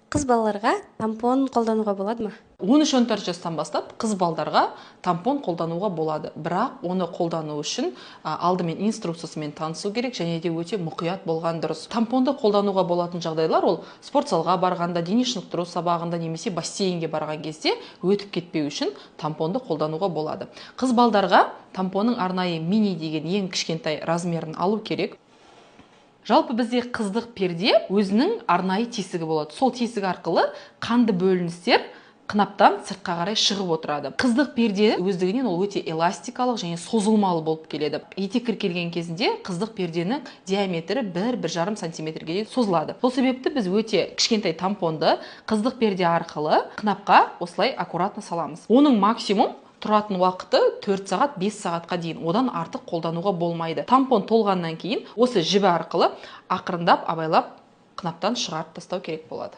Қыз балаларға тампон қолдануға болады ма? 13-14 жастан бастап қыз балдарға тампон қолдануға болады. Бірақ оны қолдану үшін алдымен инструкциясымен танысу керек, және де өте мұқият болған дұрыс. Тампонды қолдануға болатын жағдайлар ол спорт залға барғанда, дене шынықтыру сабағында немесе бассейнге барған кезде өтіп кетпеу үшін тампонды қолдануға болады. Қыз балдарға тампонның арнайы мини деген ең кішкентай размерін алу керек. Жалпы бізде қыздық перде өзінің арнайы тесігі болады. Сол тесік арқылы қанды бөліністер қынаптан сыртқа қарай шығып отырады. Қыздық перде өздігінен ол өте эластикалық және созылмалы болып келеді. Етеккір келген кезінде қыздық перденің диаметрі 1-1,5 сантиметрге дейін созылады. Сол себепті біз өте кішкентай тампонды қыздық перде арқылы қынапқа осылай аккуратно саламыз. Оның максимум тұратын уақыты 4 сағат, 5 сағатқа дейін. Одан артық қолдануға болмайды. Тампон толғаннан кейін осы жібі арқылы ақырындап, абайлап қынаптан шығарып тастау керек болады.